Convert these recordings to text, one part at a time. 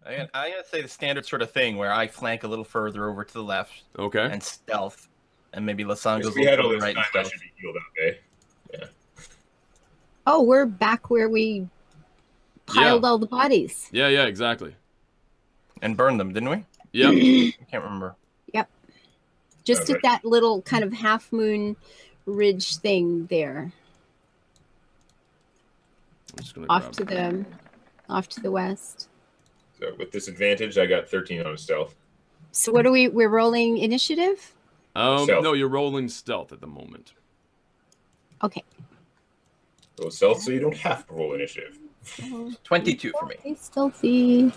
I gotta say the standard sort of thing where I flank a little further over to the left Okay. and stealth, and maybe Lasan goes a We had little all further this right and time. I stealth. should be healed up, eh? Yeah. Oh, we're back where we piled all the bodies. Yeah, yeah, exactly. And burned them, didn't we? Yep. I can't remember. Yep. Just at that little kind of half moon ridge thing there. I'm just gonna off to the west. So with disadvantage, I got 13 on stealth. So what are we're rolling initiative? No, you're rolling stealth at the moment. Okay. Roll stealth so you don't have to roll initiative. 22 for me. Stealthy.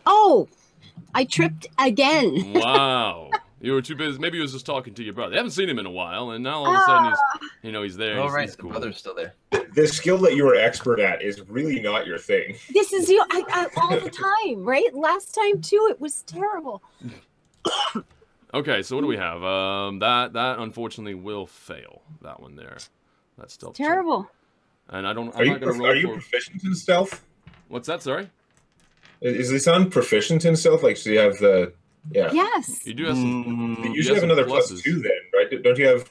Oh, I tripped again. Wow. You were too busy. Maybe he was just talking to your brother. You haven't seen him in a while, and now all of a sudden he's there. All right, he's cool. the brother's still there. The skill that you are expert at is really not your thing. This is all the time, right? Last time too, it was terrible. Okay, so what do we have? That unfortunately will fail. That one there. That's stealth. Terrible. Check. And I'm not gonna roll. Are you proficient in stealth? What's that? Sorry. Is Lisan proficient in stealth? Like, so you have the Yes. You do have some. You should have another +2 then, right? Don't you have?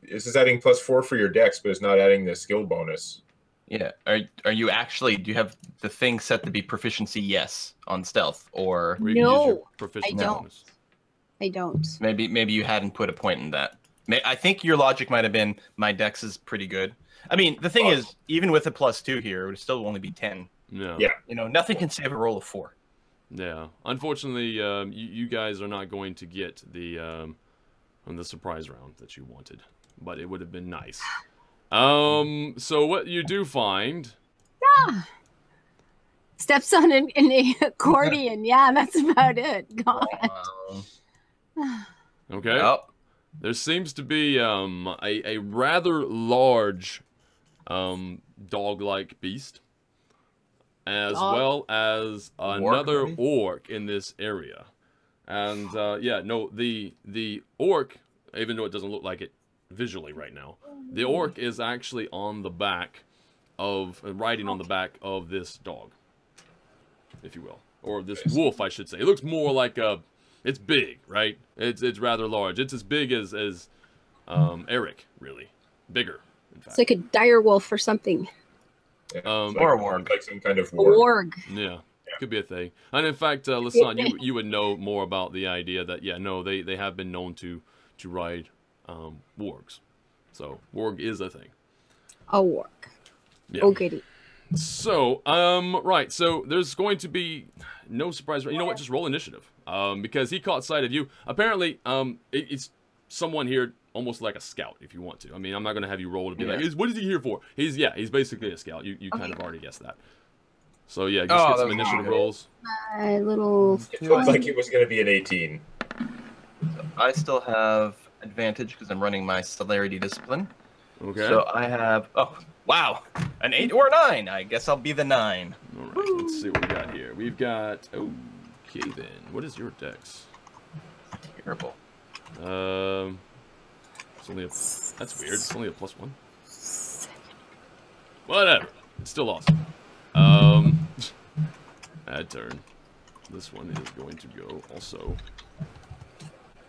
This is adding +4 for your dex, but it's not adding the skill bonus. Yeah. Are you actually? Do you have the thing set to be proficiency? Yes, on stealth, or no? Proficiency I don't. bonus. I don't. Maybe you hadn't put a point in that. I think your logic might have been my dex is pretty good. I mean, the thing is, even with a +2 here, it would still only be 10. Yeah. Yeah. You know, nothing can save a roll of 4. Yeah. Unfortunately, you guys are not going to get the surprise round that you wanted, but it would have been nice. So what you do find? Steps on an accordion. Yeah, that's about it. God. Okay. Oh. There seems to be a rather large dog-like beast, as well as another orc in this area. And yeah, no, the orc, even though it doesn't look like it visually right now, the orc is actually on the back of, riding on the back of this dog, if you will, or this wolf, I should say. It looks more like a. It's big, right? It's rather large. It's as big as Eric, really. Bigger, in fact. It's like a dire wolf or something. Yeah, or a warg. Like some kind of warg. A warg. Yeah, could be a thing. And in fact, Lasan, you would know more about the idea that, yeah, no, they have been known to ride wargs. So, warg is a thing. A warg. Yeah. Oh, goody. So, right, so there's going to be no surprise. You know what, just roll initiative. Because he caught sight of you. Apparently, it's someone here almost like a scout, if you want to. I mean, I'm not going to have you roll to be like, what is he here for? He's basically a scout. You kind of already guessed that. So, yeah, just get some initiative rolls. My little... It looked like it was going to be an 18. So I still have advantage because I'm running my celerity discipline. Okay. So I have... Oh, wow. An 8 or a 9. I guess I'll be the 9. All right, let's see what we got here. We've got... Oh, okay, then. What is your dex? Terrible. It's only a... That's weird. It's only a +1. Whatever. It's still awesome. Add turn. This one is going to go also.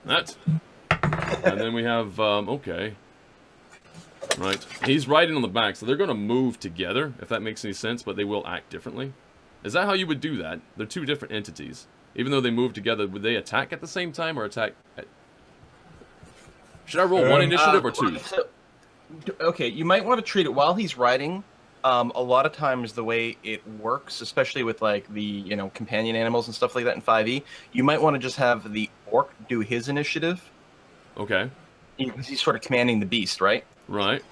That. And then we have, okay. Right. He's riding on the back, so they're going to move together, if that makes any sense, but they will act differently. Is that how you would do that? They're two different entities. Even though they move together, would they attack at the same time or attack at... Should I roll one initiative or two? Okay, you might want to treat it while he's riding. A lot of times the way it works, especially with like the, companion animals and stuff like that in 5e, you might want to just have the orc do his initiative. Okay. Because he's sort of commanding the beast, right? Right.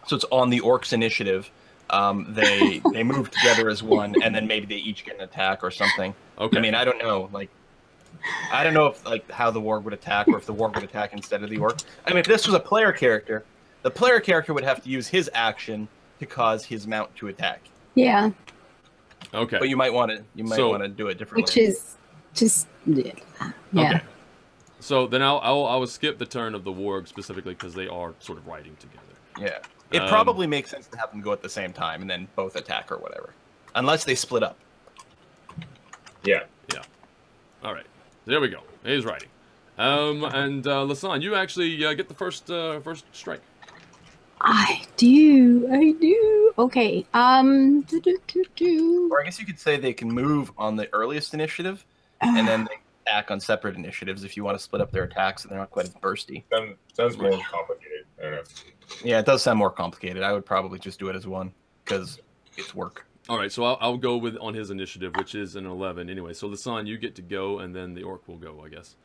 So it's on the orc's initiative. They move together as one, and then maybe they each get an attack or something. Okay. I mean, I don't know. I don't know if how the warg would attack, or if the warg would attack instead of the orc. I mean, if this was a player character, the player character would have to use his action to cause his mount to attack. Yeah. Okay. But you might want to do it differently. Which is just yeah. Okay. So then I will skip the turn of the warg specifically because they are sort of riding together. Yeah. It probably makes sense to have them go at the same time and then both attack or whatever. unless they split up. Yeah. Yeah. All right. There we go. He's writing. And Lasan, you actually get the first strike. I do. Okay. Or I guess you could say they can move on the earliest initiative, and then they attack on separate initiatives if you want to split up their attacks and they're not quite as bursty. Sounds more complicated. I don't know. Yeah, it does sound more complicated. I would probably just do it as one because it's work. All right, so I'll go with on his initiative, which is an 11 anyway. So Lasan, you get to go, and then the orc will go, I guess.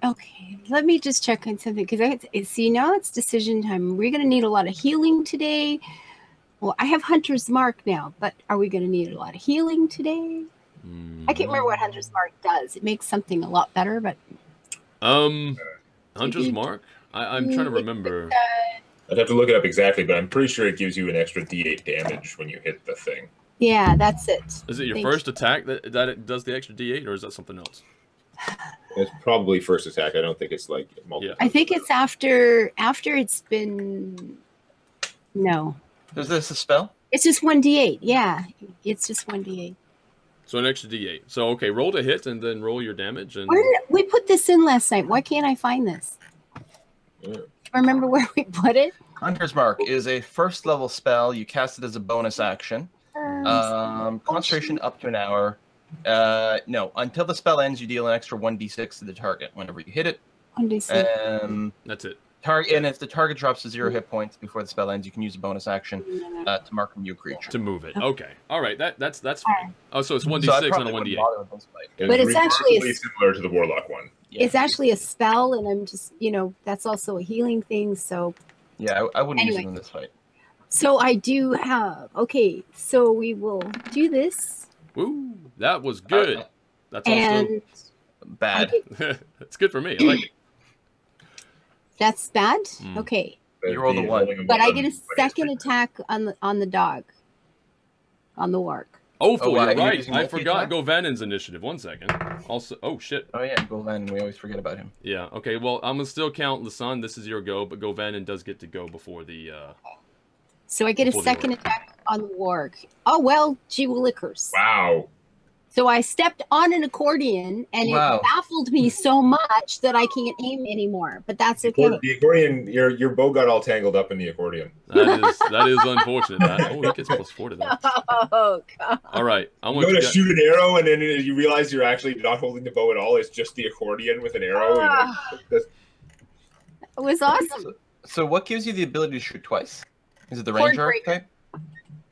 Okay, let me just check on something because see now it's decision time. We're going to need a lot of healing today. Well, I have Hunter's Mark now, but are we going to need a lot of healing today? I can't remember what Hunter's Mark does. It makes something a lot better, but Hunter's Mark. I'm trying to remember. I'd have to look it up exactly, but I'm pretty sure it gives you an extra D8 damage when you hit the thing. Yeah, that's it. Is it your first attack that it does the extra D8, or is that something else? It's probably first attack. I don't think it's like multiple. I think it's after it's been. No. Is this a spell? It's just 1d8. Yeah, it's just 1d8. So an extra D8. So okay, roll to hit and then roll your damage. And Where did we put this in last night? Why can't I find this? Yeah. Remember where we put it? Hunter's Mark is a first level spell. You cast it as a bonus action. Concentration up to an hour. No, until the spell ends, you deal an extra 1d6 to the target whenever you hit it. 1d6. That's it. And if the target drops to 0 hit points before the spell ends, you can use a bonus action to mark a new creature. To move it. Okay. All right. That's fine. Oh, so it's 1d6 and a 1d8. But it's actually similar to the Warlock one. Yeah. It's actually a spell, and I'm just, that's also a healing thing. So yeah, I wouldn't use it in this fight. So I do have. Okay, so we will do this. Woo, that was good. That's also bad. It's good for me. I like it. That's bad. Okay. You roll the 1, but I get a second attack on the dog, on the orc. Oh, you're right. I forgot Govanen's initiative. 1 second. Also, oh shit. Oh yeah, Govanen. We always forget about him. Yeah. Okay. Well, I'm gonna still count Lasan. This is your go, but Govanen does get to go before the. So I get a second attack on the warg. Oh well, gee willikers. Wow. So I stepped on an accordion, and it baffled me so much that I can't aim anymore. But that's okay. The accordion, your bow got all tangled up in the accordion. That is unfortunate. Oh, he gets +4 to that. Oh god! All right, I want to shoot an arrow, and then you realize you're actually not holding the bow at all. It's just the accordion with an arrow. It was awesome. So what gives you the ability to shoot twice? Is it the ranger archetype?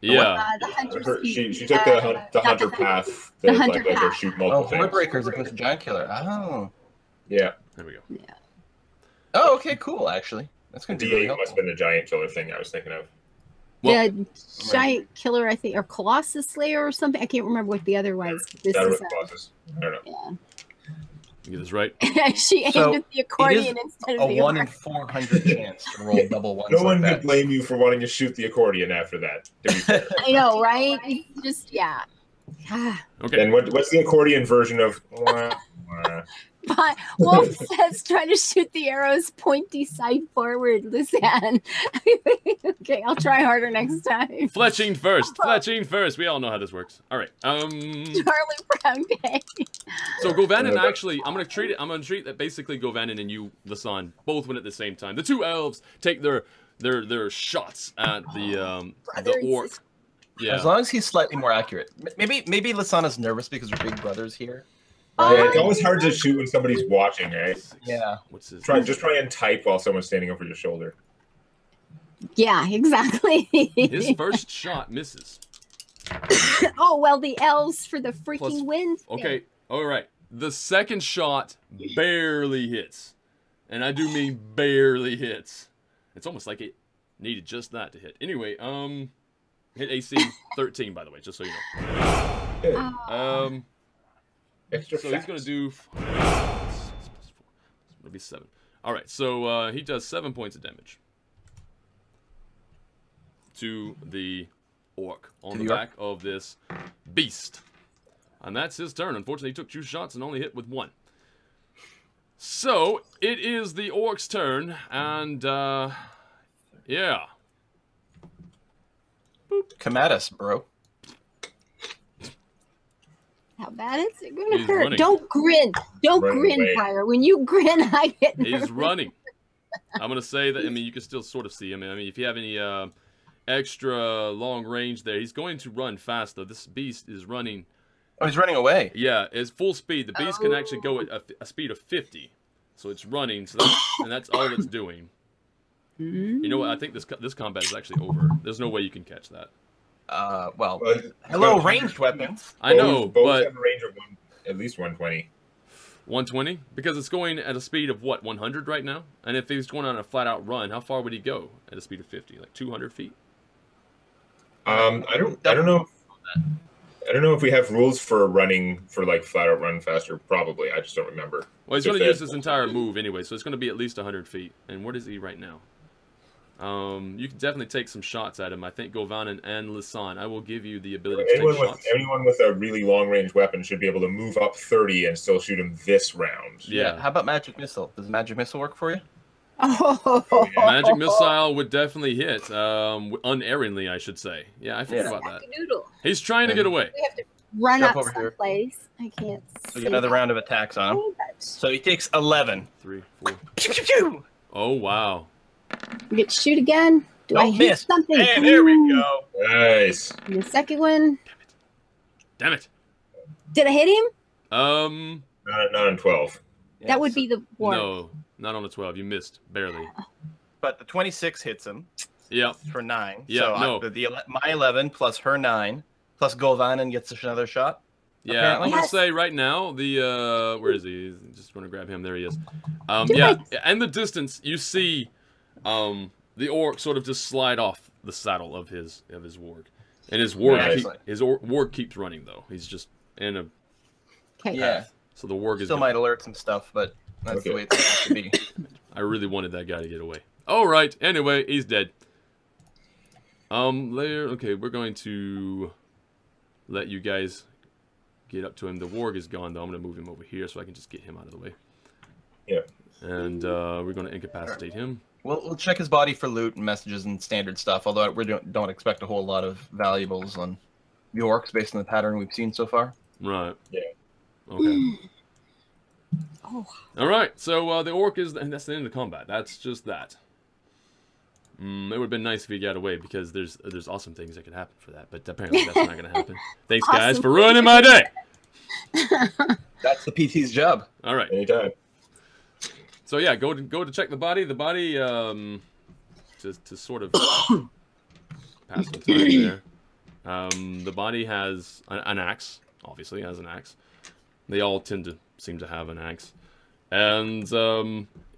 Yeah. She took the hunter path. To let her shoot multiple things. Hornbreaker as opposed to giant killer. Oh. Yeah. There we go. Yeah. Oh, okay, cool. Actually, that's going to be really helpful. Must have been the giant killer thing I was thinking of. Well, giant killer, I think, or Colossus Slayer or something. I can't remember what the other was. This is Colossus. I don't know. Yeah. You get this right. She aimed at the accordion instead of the 1 in 400 chance to roll double ones. No one could blame you for wanting to shoot the accordion after that. To be fair. I know, right? It's just Okay. And what's the accordion version of? But Wolf says, try to shoot the arrows pointy side forward, Lucian. Okay, I'll try harder next time. Fletching first. Fletching first. We all know how this works. All right. Charlie Brown Day. So Govanen actually, I'm gonna treat that basically Govanen and you, Lasan, both win at the same time. The two elves take their shots at the orc. Yeah. As long as he's slightly more accurate. Maybe Lasana's nervous because her big brother's here. Yeah, it's always hard to shoot when somebody's watching, right? Yeah. What's his Just try and type while someone's standing over your shoulder. Yeah, exactly. His first shot misses. Oh, well, the elves for the freaking win. Okay, all right. The second shot barely hits. And I do mean barely hits. It's almost like it needed just that to hit. Anyway, hit AC 13, by the way, just so you know. Extra so he's going to do maybe 7. All right, so he does 7 points of damage to the orc on the back of this beast. And that's his turn. Unfortunately, he took 2 shots and only hit with 1. So it is the orc's turn, and yeah. Boop. Come at us, bro. How bad is it going to He's hurt? running. Don't grin. Don't grin, away. Fire. When you grin, I get nervous. He's running. I'm gonna say that. I mean, you can still sort of see him. I mean, if you have any extra long range there, he's going to run fast though. This beast is running. Oh, he's running away. Yeah, it's full speed. The beast can actually go at a speed of 50, so it's running. So that's all it's doing. You know what? I think this combat is actually over. There's no way you can catch that. Well, hello, ranged weapons. I know, both but have a range of at least 120. 120 because it's going at a speed of what 100 right now. And if he's going on a flat-out run, how far would he go at a speed of 50? Like 200 feet? I don't know. I don't know if we have rules for running for like flat out run faster. Probably, I just don't remember. Well, he's going to use his entire move anyway, so it's going to be at least 100 feet. And what is he right now? You can definitely take some shots at him. I think Govanen and Lisan, I will give you the ability to take shots. Anyone with a really long range weapon should be able to move up 30 and still shoot him this round. Yeah. How about magic missile? Does magic missile work for you? Oh, yeah. Magic missile would definitely hit, unerringly, I should say. Yeah, I forgot about that. Noodle. He's trying to get away. We have to run Jump up over here. someplace. I can't We see get another that. round of attacks on him. So he takes 11. 3, 4. Pew, pew, pew. Oh, wow. We get to shoot again. Do I Don't hit miss. something? And there we Ooh. go. Nice. And the second one. Damn it. Did I hit him? Not on 12. Yeah, That would so- be the war. No, not on a 12. You missed, barely. But the 26 hits him Yep. for 9. Yeah, so no. My 11 plus her 9 plus Golvanen gets another shot. Yeah, Apparently. I'm gonna Yes. say right now the where is he? Just want to grab him. There he is. Do Yeah, it. in the distance you see the orc sort of just slide off the saddle of his warg, and his warg Nice. warg keeps running though. He's just in a Okay. Yeah. so the warg is. Still might alert some stuff, but that's the way it's supposed to be. I really wanted that guy to get away. All right. Anyway, he's dead. Later. Okay, we're going to let you guys get up to him. The warg is gone though. I'm gonna move him over here so I can just get him out of the way. Yeah. And we're gonna incapacitate him. We'll check his body for loot and messages and standard stuff, although we don't expect a whole lot of valuables on the orcs based on the pattern we've seen so far. Right. Yeah. Okay. Oh. All right. So the orc is, and that's the end of the combat. That's just that. It would have been nice if he got away because there's awesome things that could happen for that, but apparently that's not going to happen. Thanks, guys, Awesome. for ruining my day. That's the PT's job. All right. Anytime. So yeah, go to check the body. The body, to sort of pass the time there. The body has an axe. Obviously, has an axe. They all tend to seem to have an axe, and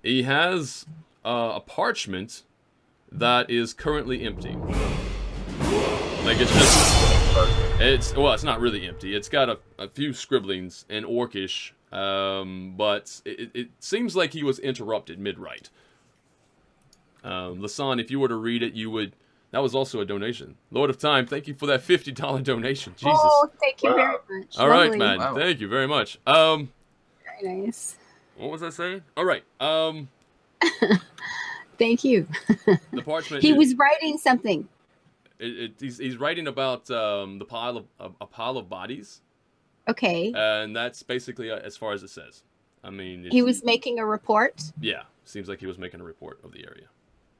he has a parchment that is currently empty. Like it's not really empty. It's got a few scribblings in Orcish. But it seems like he was interrupted mid-write. Lisan, if you were to read it, you would... That was also a donation. Lord of Time, thank you for that $50 donation. Jesus. Oh, thank you Wow. very much. All right, Lovely. man. Wow. Thank you very much. Very nice. What was I saying? All right. Thank you. The parchment... He was writing something. He's writing about a pile of bodies. Okay. And that's basically as far as it says. I mean... He was making a report. Yeah. Seems like he was making a report of the area.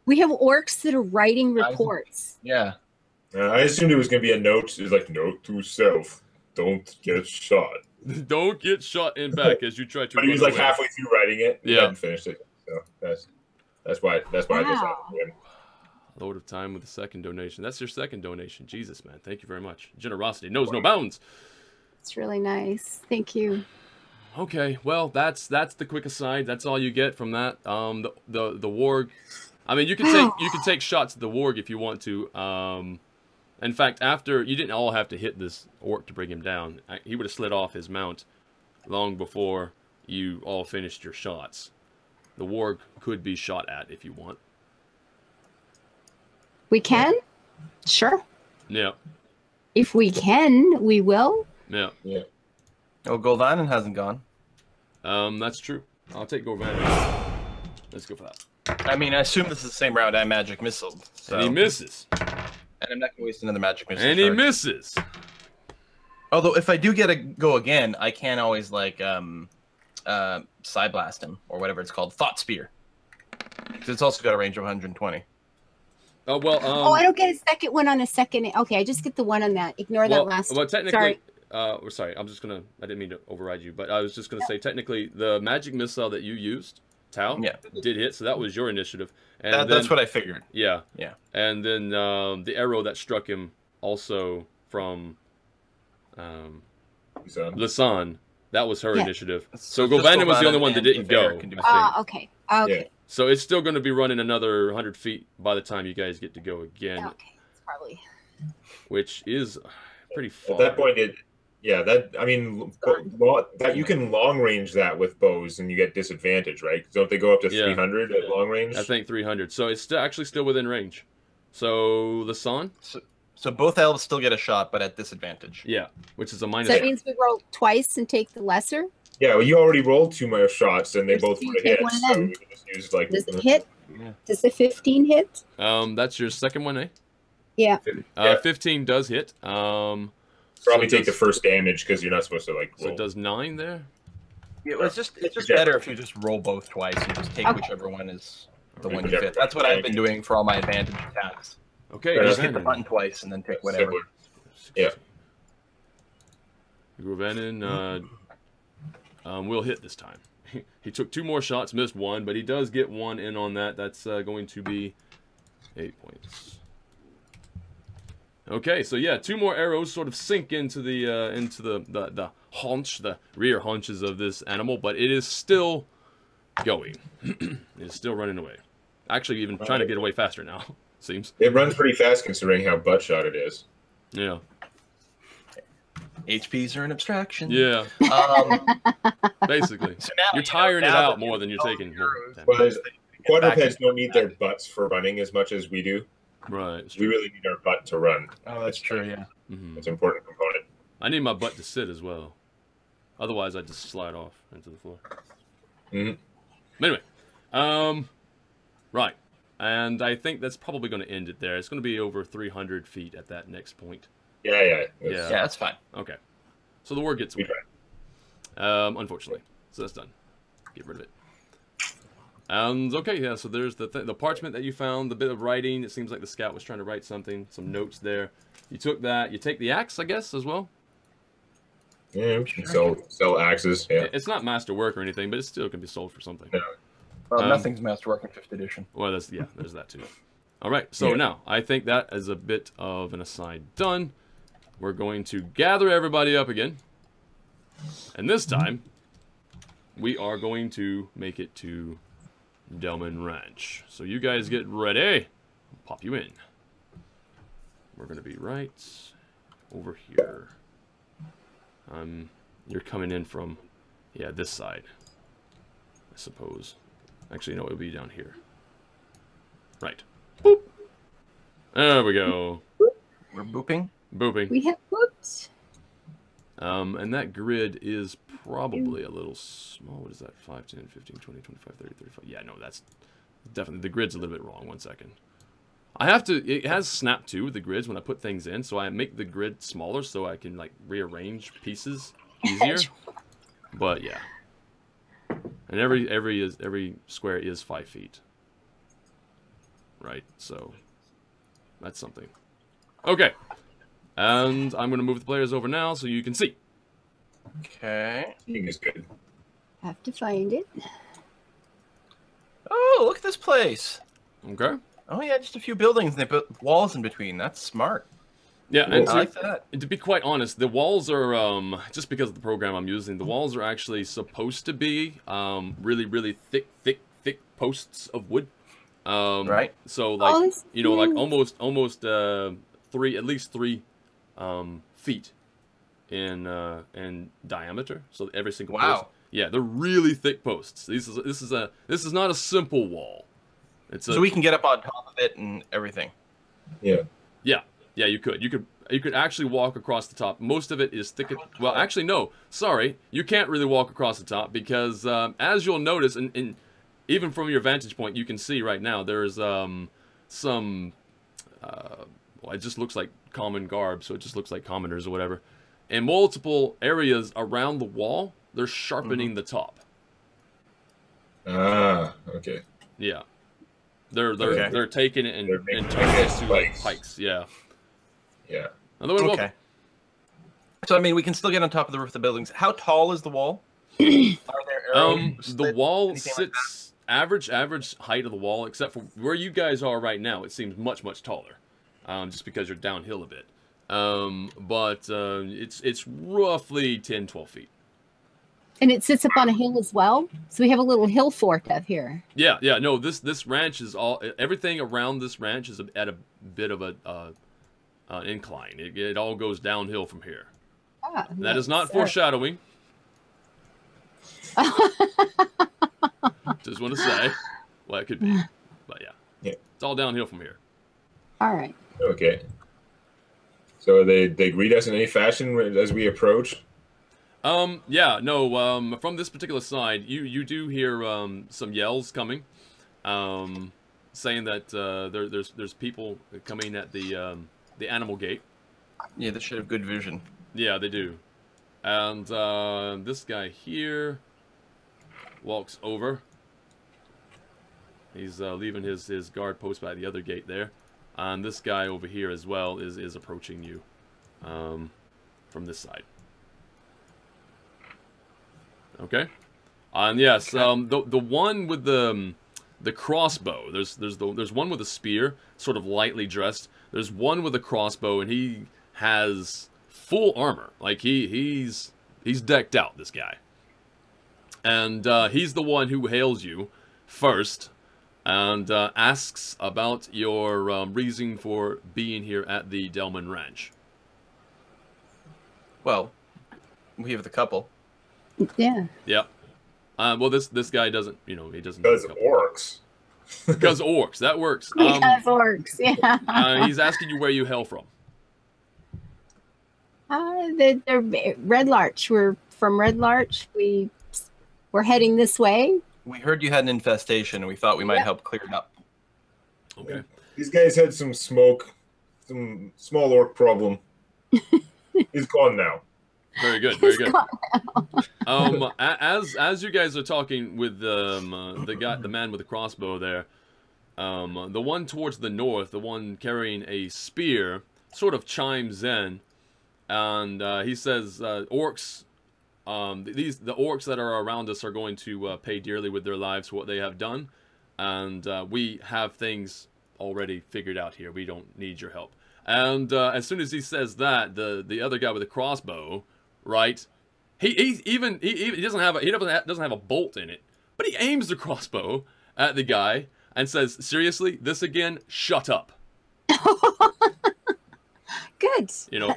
We have orcs that are writing reports. Yeah. I assumed it was going to be a note. It's like, note to self, don't get shot. Don't get shot in back as you try to But he was run like away. halfway through writing it. He Yeah. hadn't finished it. So that's why I guess I Wow. win. Lord of Time with the second donation. That's your second donation. Jesus, man. Thank you very much. Generosity knows no bounds. It's really nice. Thank you. Okay, well, that's the quick aside. That's all you get from that. The warg. I mean, you can take shots at the warg if you want to. In fact, after you didn't all have to hit this orc to bring him down. He would have slid off his mount long before you all finished your shots. The warg could be shot at if you want. We can? Sure. Yeah, If we can, we will. yeah. Yeah. Oh, Golvanen hasn't gone. That's true. I'll take Gorvan. Let's go for that. I mean, I assume this is the same round I magic missile. So. And he misses. And I'm not going to waste another magic missile. And he charge. misses. Although if I do get a go again, I can always like side blast him or whatever it's called, thought spear. Because it's also got a range of 120. Oh well. Oh, I don't get a second one on a second. Okay, I just get the one on that. Ignore that last. Well, technically, sorry. Sorry. I didn't mean to override you, but I was just gonna say technically the magic missile that you used, Tau, did hit, so that was your initiative. And that's what I figured. Yeah. Yeah. And then the arrow that struck him also from Lisanne, that was her initiative. So Govanen was the only one that didn't go. Okay. Okay. Yeah. So it's still going to be running another 100 feet by the time you guys get to go again. Okay, it's probably. Which is pretty far. At that point, you can long range that with bows and you get disadvantage, right? Don't they go up to 300 at long range? I think 300. So it's actually still within range. So Lisanne? So both elves still get a shot, but at disadvantage. Yeah, which is a minus. So that means we roll twice and take the lesser? Yeah, well, you already rolled 2 more shots, and they both would have hit. So we can just use, like, does it hit? Yeah. Does the 15 hit? That's your second one, eh? Yeah. 15 does hit. Probably take the first damage because you're not supposed to like. So it does 9 there. Yeah, it's just better if you just roll both twice and just take whichever one is the one you fit. That's what I've been doing for all my advantage attacks. Okay, just hit the button twice and then take whatever. Yeah. Govanen will hit this time. He took 2 more shots, missed 1, but he does get 1 in on that. That's going to be 8 points. Okay, so yeah, 2 more arrows sort of sink into the haunch, the rear haunches of this animal, but it is still going. It is still running away. Actually, even trying to get away faster now. Seems. It runs pretty fast considering how butt-shot it is. Yeah. HPs are an abstraction. Yeah. Basically. So you're tiring it out more than you're taking. Well, quadrupeds don't need their butts for running as much as we do. Right. We really need our butt to run. Oh, that's true, yeah. It's an important component. I need my butt to sit as well. Otherwise, I just slide off into the floor. Anyway. Right. And I think that's probably going to end it there. It's going to be over 300 feet at that next point. Yeah, that's fine. Okay. So the word gets away. Unfortunately. So that's done. Get rid of it. And, okay, yeah, so there's the parchment that you found, the bit of writing. It seems like the scout was trying to write something, some notes there. You took that. You take the axe, I guess, as well? Yeah, we can sell axes, yeah. It's not masterwork or anything, but it still can be sold for something. Yeah. Well, nothing's masterwork in 5th edition. Well, there's that too. All right, so now I think that is a bit of an aside done. We're going to gather everybody up again, and this time we are going to make it to Dellman Ranch. So you guys get ready. I'll pop you in. We're going to be right over here. You're coming in from, this side, I suppose. Actually, no, it would be down here. Right. Boop. There we go. We're booping? Booping. We have booped. And that grid is probably a little small. What is that? 5, 10, 15, 20, 25, 30, 35. Yeah, no, that's definitely, the grid's a little bit wrong. 1 second. It has snap to the grids when I put things in, so I make the grid smaller so I can, like, rearrange pieces easier. But, yeah. And every square is 5 feet. Right, so that's something. Okay. And I'm going to move the players over now so you can see. Okay. Seeing is good. Have to find it. Oh, look at this place. Okay. Oh, yeah, just a few buildings. And they put walls in between. That's smart. Yeah, and I like that. To be quite honest, the walls are, just because of the program I'm using, the walls are actually supposed to be really, really thick posts of wood. Right. So, like, like almost at least 3 feet in diameter. So every single post. Yeah, they're really thick posts. This is not a simple wall. So we can get up on top of it and everything. Yeah. Yeah, you could. You could actually walk across the top. Most of it is thick. Well, actually, no. Sorry, you can't really walk across the top because, as you'll notice, and even from your vantage point, you can see right now there's some. Well, it just looks like common garb, so it just looks like commoners or whatever. in multiple areas around the wall, they're sharpening the top. Ah, okay. Yeah. They're taking it and turning it to like pikes. Yeah. Yeah. Okay. So I mean, we can still get on top of the roof of the buildings. How tall is the wall? Are there arrows? The wall sits average height of the wall, except for where you guys are right now. It seems much taller, just because you're downhill a bit. But it's roughly 10-12 feet. And it sits up on a hill as well, so we have a little hill fort up here. Yeah. No, this ranch is everything around this ranch is at a bit of a incline. It all goes downhill from here. Ah, that is not foreshadowing. Just want to say, well, it could be, but yeah, it's all downhill from here. All right. Okay. So they greet us in any fashion as we approach. Yeah, no, from this particular side, you do hear some yells coming, saying that there's people coming at the animal gate. Yeah, they should have good vision. Yeah, they do. And this guy here walks over. He's leaving his guard post by the other gate there. And this guy over here as well is approaching you from this side. Okay, and yes, the one with the crossbow. There's one with a spear, sort of lightly dressed. There's one with a crossbow, and he has full armor. Like he's decked out. This guy, and he's the one who hails you first, and asks about your reason for being here at the Dellman Ranch. Well, we have the couple. Yeah. Yeah. Well, this guy doesn't, he doesn't. Because orcs. Because orcs. That works. Because orcs, yeah. He's asking you where you hail from. They're Red Larch. We're from Red Larch. We're heading this way. We heard you had an infestation, and we thought we might help clear it up. Okay. These guys had some smoke, some small orc problem. He's gone now. Very good, very good. As you guys are talking with the man with the crossbow there, the one towards the north, the one carrying a spear, sort of chimes in, and he says, "Orcs, the orcs that are around us are going to pay dearly with their lives for what they have done, and we have things already figured out here. We don't need your help." And as soon as he says that, the other guy with the crossbow. Right, he doesn't have a bolt in it, but he aims the crossbow at the guy and says, "Seriously, this again? Shut up." Good.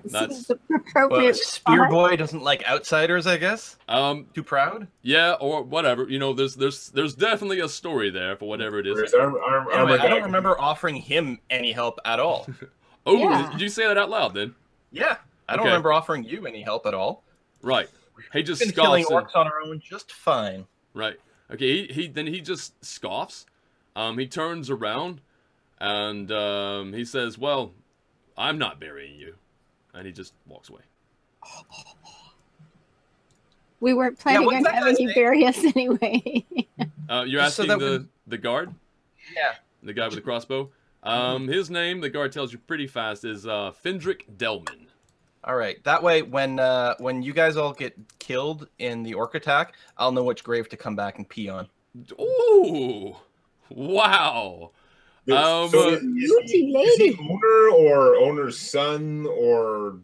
That's appropriate. Spear boy doesn't like outsiders, I guess. Too proud. Yeah, or whatever. There's definitely a story there for whatever it is. Anyway, I don't remember offering him any help at all. Oh, yeah. Did you say that out loud then? Yeah. I don't remember offering you any help at all. Right. He just scoffs. Killing orcs on our own just fine. Right. Okay. He just scoffs. He turns around, and he says, "Well, I'm not burying you," and he just walks away. We weren't planning on having you bury us anyway. You're asking the guard? Yeah. The guy with the crossbow. His name, the guard tells you pretty fast, is Fendrick Dellman. All right. That way, when you guys all get killed in the orc attack, I'll know which grave to come back and pee on. Ooh! Wow! So is he owner or owner's son or?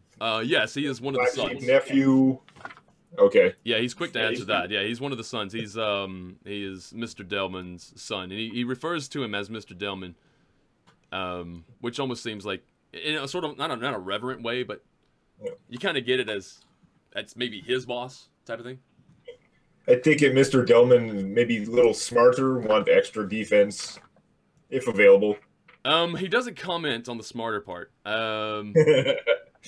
Yes, he is one of the sons. Nephew. Okay. Yeah, he's quick to answer that. Yeah, he's one of the sons. He is Mr. Dellman's son, and he refers to him as Mr. Dellman, which almost seems like in a sort of not a reverent way, but you kind of get it as that's maybe his boss type of thing. I think Mr. Dellman maybe a little smarter, want extra defense if available. He doesn't comment on the smarter part.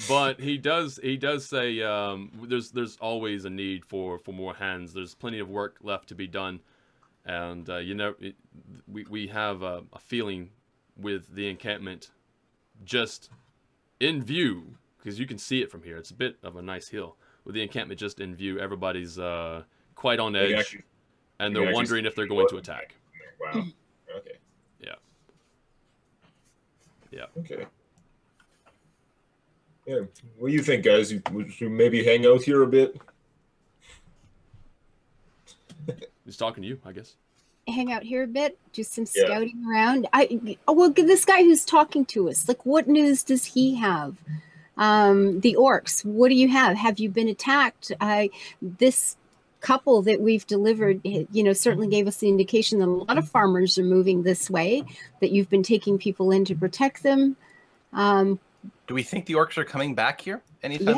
But he does say there's always a need for more hands. There's plenty of work left to be done, and we have a feeling with the encampment just in view because you can see it from here. It's a bit of a nice hill. With the encampment just in view, everybody's quite on edge, and they're wondering if they're going to attack. Wow. Okay. Yeah. Yeah. Okay. Yeah. What do you think, guys? Would you maybe hang out here a bit? He's talking to you, I guess. Hang out here a bit, do some scouting around. Well, this guy who's talking to us, like, what news does he have? The orcs, what do you have? Have you been attacked? This couple that we've delivered, certainly gave us the indication that a lot of farmers are moving this way, that you've been taking people in to protect them. Do we think the orcs are coming back here anytime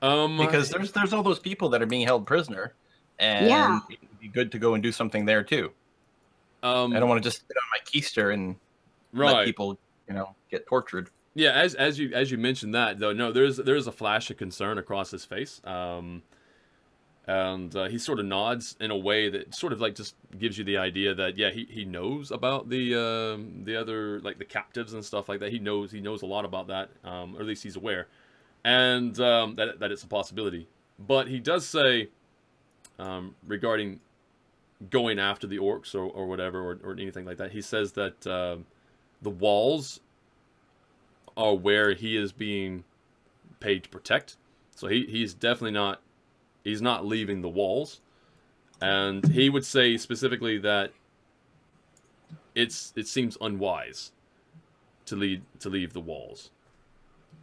soon? Because there's all those people that are being held prisoner, and it'd be good to go and do something there too. I don't want to just sit on my keister and let people, get tortured. Yeah, as you mentioned that though, no, there's a flash of concern across his face, and he sort of nods in a way that sort of like just gives you the idea that he knows about the other, like the captives and stuff like that. He knows a lot about that, or at least he's aware, and that it's a possibility. But he does say regarding going after the orcs or whatever or anything like that. He says that the walls are where he is being paid to protect. So he's definitely not, he's not leaving the walls. And he would say specifically that it seems unwise to leave the walls.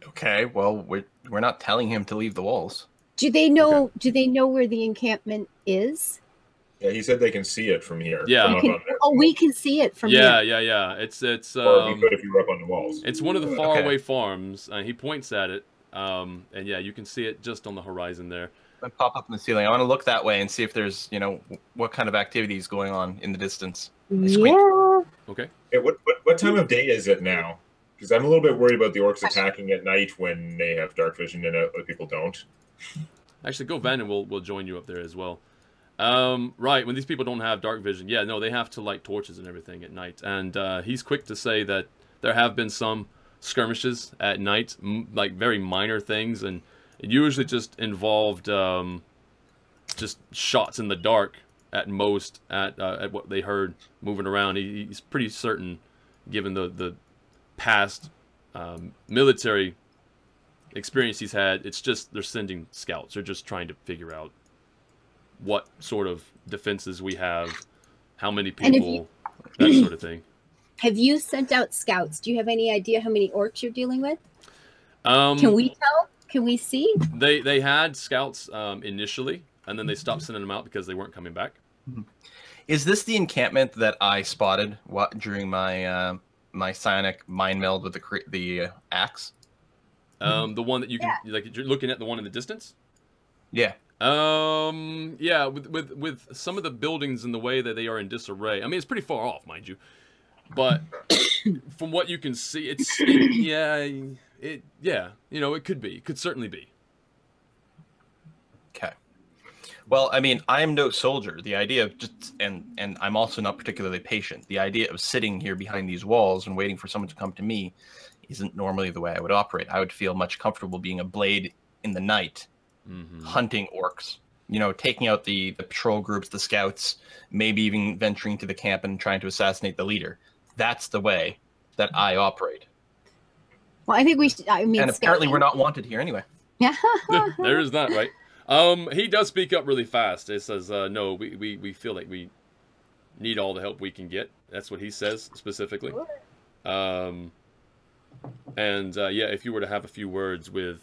Okay, well, we're not telling him to leave the walls. Do they know? Okay. Do they know where the encampment is? Yeah, he said they can see it from here. Yeah. We can see it from here. Yeah. It's or we could if you were up on the walls. It's one of the faraway farms. He points at it, and yeah, you can see it just on the horizon there. I pop up in the ceiling. I want to look that way and see if there's, what kind of activity is going on in the distance. Yeah. Okay. Hey, what time of day is it now? Because I'm a little bit worried about the orcs attacking at night when they have dark vision and other people don't. Actually, go Van and we'll join you up there as well. Right, when these people don't have dark vision, yeah, no, they have to light torches and everything at night. And he's quick to say that there have been some skirmishes at night, like very minor things, and it usually just involved just shots in the dark at most at what they heard moving around. He's pretty certain, given the past military experience he's had, it's just they're sending scouts. They're just trying to figure out what sort of defenses we have, how many people, that sort of thing. Have you sent out scouts? Do you have any idea how many orcs you're dealing with? Can we tell? Can we see? They had scouts initially, and then they stopped sending them out because they weren't coming back. Is this the encampment that I spotted during my my psionic mind meld with the axe? The one that you can, like, you're looking at the one in the distance? Yeah. Yeah, with some of the buildings and the way that they are in disarray. I mean, it's pretty far off, mind you. But from what you can see, it could be. It could certainly be. Okay. Well, I mean, I am no soldier. The idea of and I'm also not particularly patient. The idea of sitting here behind these walls and waiting for someone to come to me isn't normally the way I would operate. I would feel much comfortable being a blade in the night, hunting orcs, taking out the patrol groups, the scouts, maybe even venturing to the camp and trying to assassinate the leader. That's the way that I operate. Well, I think we should, and apparently we're not wanted here anyway. Yeah, there is that, right? He does speak up really fast. It says, no, we feel like we need all the help we can get. That's what he says specifically. And if you were to have a few words with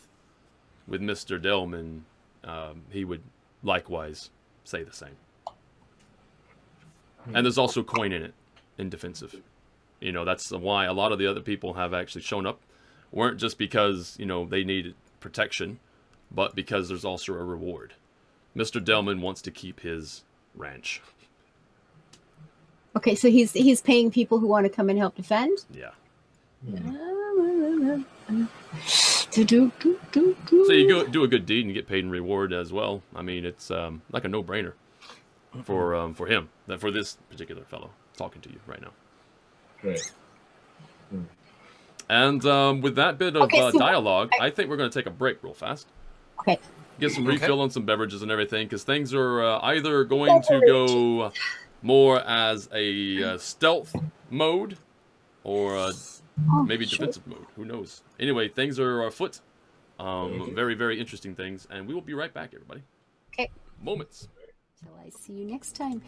Mr. Dellman, he would likewise say the same. And there's also coin in it, in defensive. That's why a lot of the other people have actually shown up. Weren't just because, they needed protection, but because there's also a reward. Mr. Dellman wants to keep his ranch. Okay, so he's paying people who want to come and help defend? Yeah. So you do a good deed and get paid in reward as well. I mean, it's like a no-brainer for him, for this particular fellow talking to you right now. Right. And with that bit of dialogue, I think we're going to take a break real fast. Okay. Get some refill on some beverages and everything, because things are either going to go more as a stealth mode or maybe defensive mode. Who knows? Anyway, things are afoot. Very, very interesting things. And we will be right back, everybody. Okay. Moments. Till I see you next time.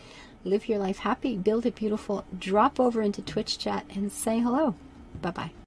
Live your life happy. Build it beautiful. Drop over into Twitch chat and say hello. Bye-bye.